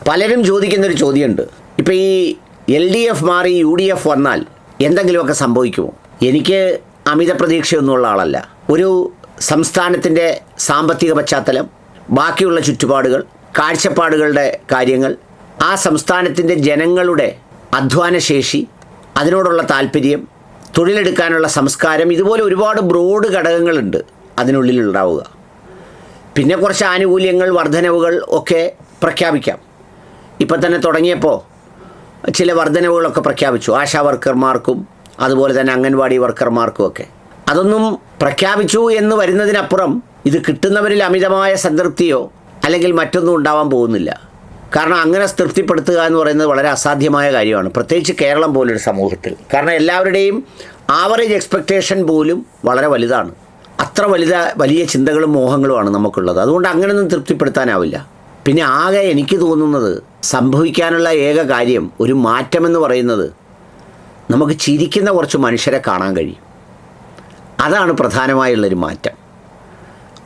പലരും ചോദിക്കുന്നൊരു ചോദ്യമുണ്ട്. ഇപ്പോൾ ഈ LDF മാറി UDF വന്നാൽ എന്തെങ്കിലുമൊക്കെ സംഭവിക്കുമോ? എനിക്ക് അമിത പ്രതീക്ഷയൊന്നുമുള്ള ആളല്ല. ഒരു സംസ്ഥാനത്തിൻ്റെ സാമ്പത്തിക പശ്ചാത്തലം, ബാക്കിയുള്ള ചുറ്റുപാടുകൾ, കാഴ്ചപ്പാടുകളുടെ കാര്യങ്ങൾ, ആ സംസ്ഥാനത്തിൻ്റെ ജനങ്ങളുടെ അധ്വാനശേഷി, അതിനോടുള്ള താല്പര്യം, തൊഴിലെടുക്കാനുള്ള സംസ്കാരം, ഇതുപോലെ ഒരുപാട് ബ്രോഡ് ഘടകങ്ങളുണ്ട് അതിനുള്ളിലുണ്ടാവുക. പിന്നെ കുറച്ച് ആനുകൂല്യങ്ങൾ, വർധനവുകൾ ഒക്കെ പ്രഖ്യാപിക്കാം. ഇപ്പം തന്നെ തുടങ്ങിയപ്പോൾ ചില വർധനവുകളൊക്കെ പ്രഖ്യാപിച്ചു, ആശാ വർക്കർമാർക്കും അതുപോലെ തന്നെ അംഗൻവാടി വർക്കർമാർക്കും ഒക്കെ. അതൊന്നും പ്രഖ്യാപിച്ചു എന്ന് വരുന്നതിനപ്പുറം ഇത് കിട്ടുന്നവരിൽ അമിതമായ സംതൃപ്തിയോ അല്ലെങ്കിൽ മറ്റൊന്നും ഉണ്ടാവാൻ പോകുന്നില്ല. കാരണം അങ്ങനെ തൃപ്തിപ്പെടുത്തുക എന്ന് പറയുന്നത് വളരെ അസാധ്യമായ കാര്യമാണ്, പ്രത്യേകിച്ച് കേരളം പോലൊരു സമൂഹത്തിൽ. കാരണം എല്ലാവരുടെയും ആവറേജ് എക്സ്പെക്റ്റേഷൻ പോലും വളരെ വലുതാണ്. അത്ര വലിയ ചിന്തകളും മോഹങ്ങളുമാണ് നമുക്കുള്ളത്. അതുകൊണ്ട് അങ്ങനെയൊന്നും തൃപ്തിപ്പെടുത്താനാവില്ല. പിന്നെ ആകെ എനിക്ക് തോന്നുന്നത് സംഭവിക്കാനുള്ള ഏക കാര്യം, ഒരു മാറ്റമെന്ന് പറയുന്നത് നമുക്ക് ചിരിക്കുന്ന കുറച്ച് മനുഷ്യരെ കാണാൻ കഴിയും. അതാണ് പ്രധാനമായുള്ളൊരു മാറ്റം.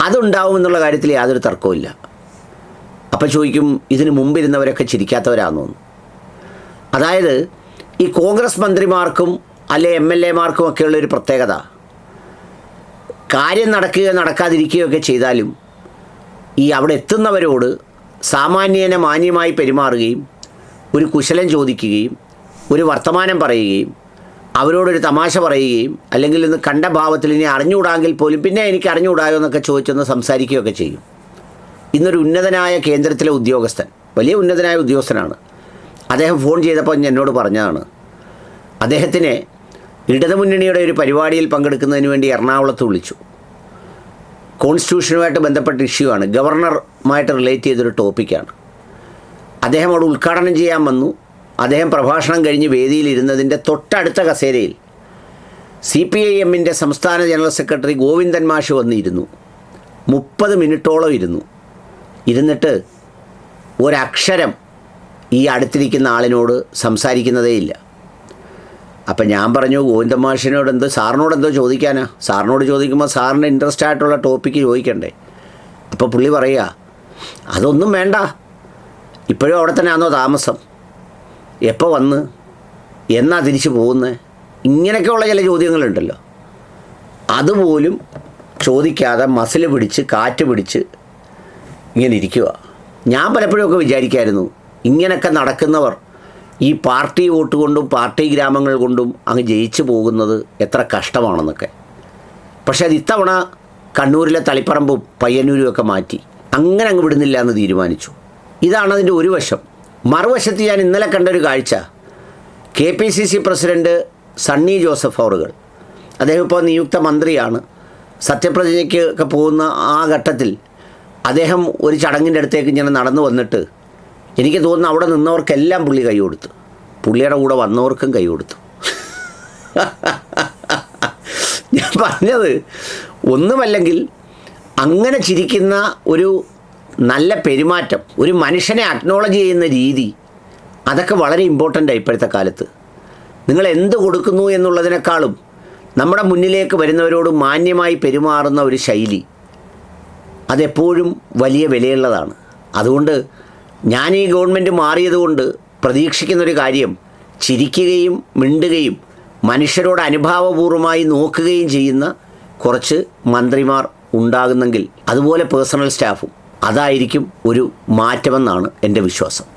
അതുണ്ടാവുമെന്നുള്ള കാര്യത്തിൽ യാതൊരു തർക്കവുമില്ല. അപ്പോൾ ചോദിക്കും, ഇതിന് മുമ്പിരുന്നവരൊക്കെ ചിരിക്കാത്തവരാണെന്ന് തോന്നുന്നു. അതായത് ഈ കോൺഗ്രസ് മന്ത്രിമാർക്കും അല്ലെ MLA മാർക്കും ഒക്കെയുള്ളൊരു പ്രത്യേകത, കാര്യം നടക്കുകയോ നടക്കാതിരിക്കുകയൊക്കെ ചെയ്താലും ഈ അവിടെ എത്തുന്നവരോട് സാമാന്യേന മാന്യമായി പെരുമാറുകയും ഒരു കുശലം ചോദിക്കുകയും ഒരു വർത്തമാനം പറയുകയും അവരോടൊരു തമാശ പറയുകയും അല്ലെങ്കിൽ ഇന്ന് കണ്ട ഭാവത്തിൽ ഇനി അറിഞ്ഞുകൂടാമെങ്കിൽ പോലും പിന്നെ എനിക്ക് അറിഞ്ഞുകൂടായോ എന്നൊക്കെ ചോദിച്ചൊന്ന് സംസാരിക്കുകയൊക്കെ ചെയ്യും. ഇന്നൊരു ഉന്നതനായ കേന്ദ്രത്തിലെ ഉദ്യോഗസ്ഥൻ, വലിയ ഉന്നതനായ ഉദ്യോഗസ്ഥനാണ്, അദ്ദേഹം ഫോൺ ചെയ്തപ്പോൾ എന്നോട് പറഞ്ഞതാണ്, അദ്ദേഹത്തിനെ ഇടതുമുന്നണിയുടെ ഒരു പരിപാടിയിൽ പങ്കെടുക്കുന്നതിന് വേണ്ടി എറണാകുളത്ത് വിളിച്ചു. കോൺസ്റ്റിറ്റ്യൂഷനുമായിട്ട് ബന്ധപ്പെട്ട ഇഷ്യൂ ആണ്, ഗവർണറുമായിട്ട് റിലേറ്റ് ചെയ്തൊരു ടോപ്പിക്കാണ്. അദ്ദേഹം അവിടെ ഉദ്ഘാടനം ചെയ്യാൻ വന്നു. അദ്ദേഹം പ്രഭാഷണം കഴിഞ്ഞ് വേദിയിലിരുന്നതിൻ്റെ തൊട്ടടുത്ത കസേരയിൽ CPIM-ൻ്റെ സംസ്ഥാന ജനറൽ സെക്രട്ടറി ഗോവിന്ദൻ മാഷ് വന്നിരുന്നു. 30 മിനിറ്റോളം ഇരുന്നിട്ട് ഒരക്ഷരം ഈ അടുത്തിരിക്കുന്ന ആളിനോട് സംസാരിക്കുന്നതേയില്ല. അപ്പം ഞാൻ പറഞ്ഞു, ഗോവിന്ദൻ മാഷിനോട് സാറിനോടെന്തോ ചോദിക്കാനാ? സാറിനോട് ചോദിക്കുമ്പോൾ സാറിന് ഇൻട്രസ്റ്റ് ആയിട്ടുള്ള ടോപ്പിക്ക് ചോദിക്കണ്ടേ? അപ്പോൾ പുള്ളി പറയുക, അതൊന്നും വേണ്ട, ഇപ്പോഴും അവിടെ തന്നെ ആണോ താമസം, എപ്പോൾ വന്ന്, എന്നാ തിരിച്ചു പോകുന്നത്, ഇങ്ങനെയൊക്കെയുള്ള ചില ചോദ്യങ്ങളുണ്ടല്ലോ, അതുപോലും ചോദിക്കാതെ മസിൽ പിടിച്ച് കാറ്റ് പിടിച്ച് ഇങ്ങനെ ഇരിക്കുക. ഞാൻ പലപ്പോഴുമൊക്കെ വിചാരിക്കായിരുന്നു, ഇങ്ങനെയൊക്കെ നടക്കുന്നവർ ഈ പാർട്ടി വോട്ട് കൊണ്ടും പാർട്ടി ഗ്രാമങ്ങൾ കൊണ്ടും അങ്ങ് ജയിച്ചു പോകുന്നത് എത്ര കഷ്ടമാണെന്നൊക്കെ. പക്ഷേ അത് ഇത്തവണ കണ്ണൂരിലെ തളിപ്പറമ്പും പയ്യന്നൂരും ഒക്കെ മാറ്റി അങ്ങനെ അങ്ങ് വിടുന്നില്ല എന്ന് തീരുമാനിച്ചു. ഇതാണ് അതിൻ്റെ ഒരു വശം. മറുവശത്ത് ഞാൻ ഇന്നലെ കണ്ടൊരു കാഴ്ച, KPCC പ്രസിഡൻറ്റ് സണ്ണി ജോസഫ് അവറുകൾ, അദ്ദേഹം ഇപ്പോൾ നിയുക്ത മന്ത്രിയാണ്, സത്യപ്രതിജ്ഞയ്ക്ക് ഒക്കെ പോകുന്ന ആ ഘട്ടത്തിൽ അദ്ദേഹം ഒരു ചടങ്ങിൻ്റെ അടുത്തേക്ക് ഇങ്ങനെ നടന്നു വന്നിട്ട് എനിക്ക് തോന്നുന്നു അവിടെ നിന്നവർക്കെല്ലാം പുള്ളി കൈ കൊടുത്തു, പുള്ളിയുടെ കൂടെ വന്നവർക്കും കൈ കൊടുത്തു. ഞാൻ പറഞ്ഞത് ഒന്നുമല്ലെങ്കിൽ അങ്ങനെ ചിരിക്കുന്ന ഒരു നല്ല പെരുമാറ്റം, ഒരു മനുഷ്യനെ അക്നോളജ് ചെയ്യുന്ന രീതി, അതൊക്കെ വളരെ ഇമ്പോർട്ടൻ്റാണ് ഇപ്പോഴത്തെ കാലത്ത്. നിങ്ങൾ എന്ത് കൊടുക്കുന്നു എന്നുള്ളതിനേക്കാളും നമ്മുടെ മുന്നിലേക്ക് വരുന്നവരോട് മാന്യമായി പെരുമാറുന്ന ഒരു ശൈലി, അതെപ്പോഴും വലിയ വിലയുള്ളതാണ്. അതുകൊണ്ട് ഞാൻ ഈ ഗവൺമെൻറ് മാറിയതുകൊണ്ട് പ്രതീക്ഷിക്കുന്നൊരു കാര്യം, ചിരിക്കുകയും മിണ്ടുകയും മനുഷ്യരോട് അനുഭാവപൂർവ്വമായി നോക്കുകയും ചെയ്യുന്ന കുറച്ച് മന്ത്രിമാർ ഉണ്ടാകുന്നെങ്കിൽ, അതുപോലെ പേഴ്സണൽ സ്റ്റാഫും, അതായിരിക്കും ഒരു മാറ്റമെന്നാണ് എൻ്റെ വിശ്വാസം.